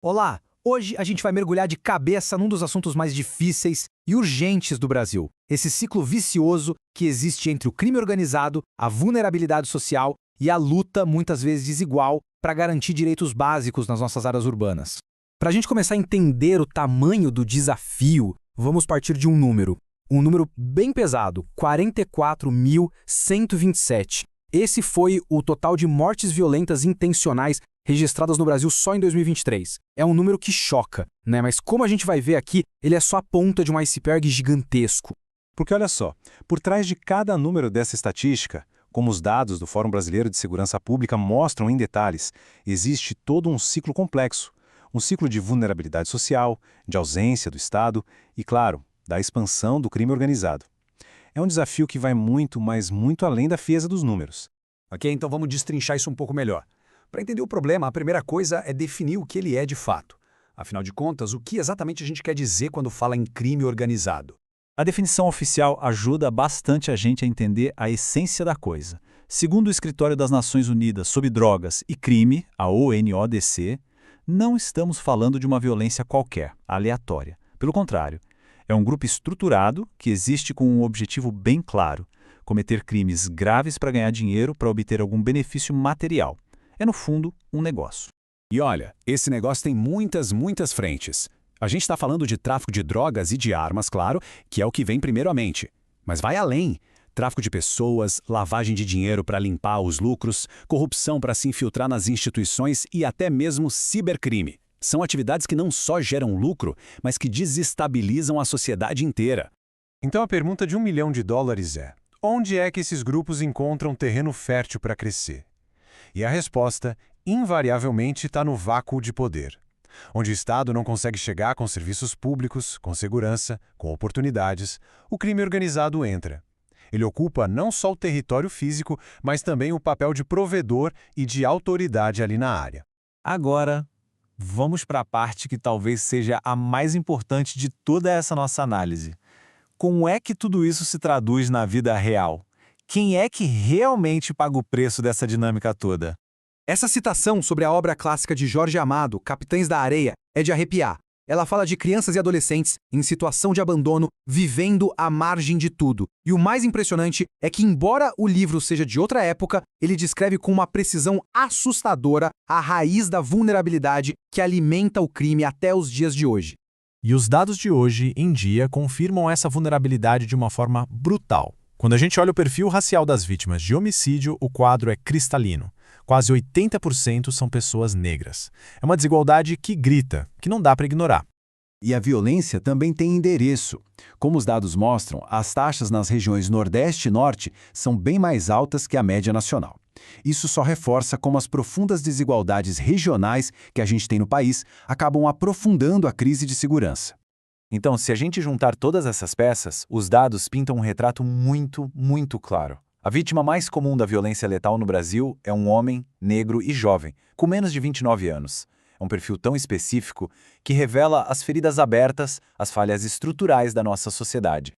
Olá! Hoje a gente vai mergulhar de cabeça num dos assuntos mais difíceis e urgentes do Brasil. Esse ciclo vicioso que existe entre o crime organizado, a vulnerabilidade social e a luta, muitas vezes desigual, para garantir direitos básicos nas nossas áreas urbanas. Para a gente começar a entender o tamanho do desafio, vamos partir de um número. Um número bem pesado, 44.127. Esse foi o total de mortes violentas intencionais registradas no Brasil só em 2023. É um número que choca, né? Mas como a gente vai ver aqui, ele é só a ponta de um iceberg gigantesco. Porque olha só, por trás de cada número dessa estatística, como os dados do Fórum Brasileiro de Segurança Pública mostram em detalhes, existe todo um ciclo complexo. Um ciclo de vulnerabilidade social, de ausência do Estado e, claro, da expansão do crime organizado. É um desafio que vai muito, mas muito além da frieza dos números. Ok, então vamos destrinchar isso um pouco melhor. Para entender o problema, a primeira coisa é definir o que ele é de fato. Afinal de contas, o que exatamente a gente quer dizer quando fala em crime organizado? A definição oficial ajuda bastante a gente a entender a essência da coisa. Segundo o Escritório das Nações Unidas sobre Drogas e Crime, a ONODC, não estamos falando de uma violência qualquer, aleatória. Pelo contrário, é um grupo estruturado que existe com um objetivo bem claro: cometer crimes graves para ganhar dinheiro para obter algum benefício material. É, no fundo, um negócio. E olha, esse negócio tem muitas frentes. A gente está falando de tráfico de drogas e de armas, claro, que é o que vem primeiro à mente. Mas vai além. Tráfico de pessoas, lavagem de dinheiro para limpar os lucros, corrupção para se infiltrar nas instituições e até mesmo cibercrime. São atividades que não só geram lucro, mas que desestabilizam a sociedade inteira. Então a pergunta de $1 milhão é: onde é que esses grupos encontram terreno fértil para crescer? E a resposta, invariavelmente, está no vácuo de poder. Onde o Estado não consegue chegar com serviços públicos, com segurança, com oportunidades, o crime organizado entra. Ele ocupa não só o território físico, mas também o papel de provedor e de autoridade ali na área. Agora, vamos para a parte que talvez seja a mais importante de toda essa nossa análise. Como é que tudo isso se traduz na vida real? Quem é que realmente paga o preço dessa dinâmica toda? Essa citação sobre a obra clássica de Jorge Amado, Capitães da Areia, é de arrepiar. Ela fala de crianças e adolescentes em situação de abandono, vivendo à margem de tudo. E o mais impressionante é que, embora o livro seja de outra época, ele descreve com uma precisão assustadora a raiz da vulnerabilidade que alimenta o crime até os dias de hoje. E os dados de hoje em dia confirmam essa vulnerabilidade de uma forma brutal. Quando a gente olha o perfil racial das vítimas de homicídio, o quadro é cristalino. Quase 80% são pessoas negras. É uma desigualdade que grita, que não dá para ignorar. E a violência também tem endereço. Como os dados mostram, as taxas nas regiões Nordeste e Norte são bem mais altas que a média nacional. Isso só reforça como as profundas desigualdades regionais que a gente tem no país acabam aprofundando a crise de segurança. Então, se a gente juntar todas essas peças, os dados pintam um retrato muito claro. A vítima mais comum da violência letal no Brasil é um homem, negro e jovem, com menos de 29 anos. É um perfil tão específico que revela as feridas abertas, as falhas estruturais da nossa sociedade.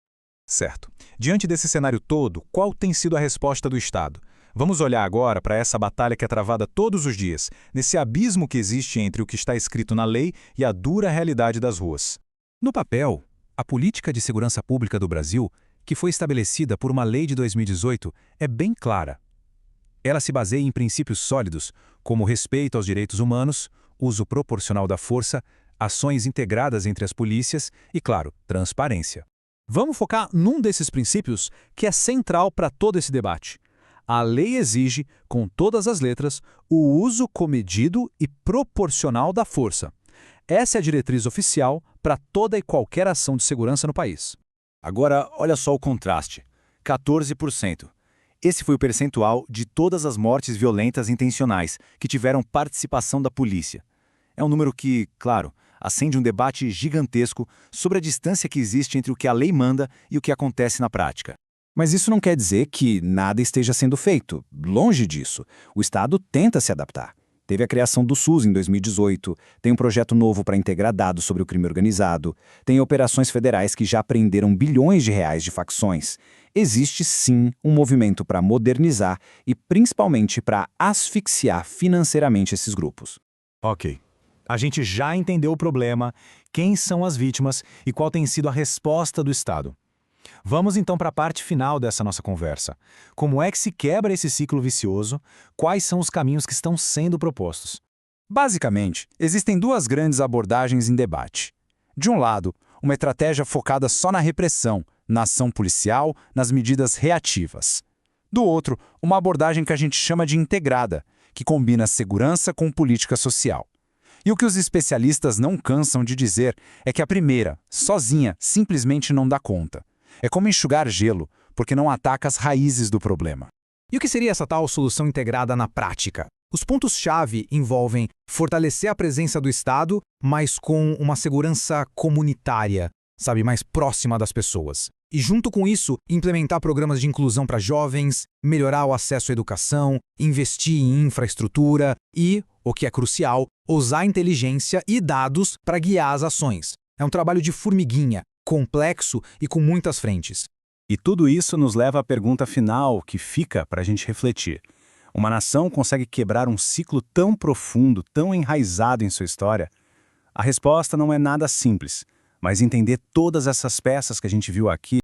Certo. Diante desse cenário todo, qual tem sido a resposta do Estado? Vamos olhar agora para essa batalha que é travada todos os dias, nesse abismo que existe entre o que está escrito na lei e a dura realidade das ruas. No papel, a política de segurança pública do Brasil, que foi estabelecida por uma lei de 2018, é bem clara. Ela se baseia em princípios sólidos, como respeito aos direitos humanos, uso proporcional da força, ações integradas entre as polícias e, claro, transparência. Vamos focar num desses princípios que é central para todo esse debate. A lei exige, com todas as letras, o uso comedido e proporcional da força. Essa é a diretriz oficial para toda e qualquer ação de segurança no país. Agora, olha só o contraste: 14%. Esse foi o percentual de todas as mortes violentas intencionais que tiveram participação da polícia. É um número que, claro, acende um debate gigantesco sobre a distância que existe entre o que a lei manda e o que acontece na prática. Mas isso não quer dizer que nada esteja sendo feito. Longe disso. O Estado tenta se adaptar. Teve a criação do SUS em 2018, tem um projeto novo para integrar dados sobre o crime organizado, tem operações federais que já apreenderam bilhões de reais de facções. Existe sim um movimento para modernizar e principalmente para asfixiar financeiramente esses grupos. Ok. A gente já entendeu o problema, quem são as vítimas e qual tem sido a resposta do Estado. Vamos então para a parte final dessa nossa conversa. Como é que se quebra esse ciclo vicioso? Quais são os caminhos que estão sendo propostos? Basicamente, existem duas grandes abordagens em debate. De um lado, uma estratégia focada só na repressão, na ação policial, nas medidas reativas. Do outro, uma abordagem que a gente chama de integrada, que combina segurança com política social. E o que os especialistas não cansam de dizer é que a primeira, sozinha, simplesmente não dá conta. É como enxugar gelo, porque não ataca as raízes do problema. E o que seria essa tal solução integrada na prática? Os pontos-chave envolvem fortalecer a presença do Estado, mas com uma segurança comunitária, mais próxima das pessoas. E junto com isso, implementar programas de inclusão para jovens, melhorar o acesso à educação, investir em infraestrutura e, o que é crucial, usar inteligência e dados para guiar as ações. É um trabalho de formiguinha, complexo e com muitas frentes. E tudo isso nos leva à pergunta final que fica para a gente refletir. Uma nação consegue quebrar um ciclo tão profundo, tão enraizado em sua história? A resposta não é nada simples, mas entender todas essas peças que a gente viu aqui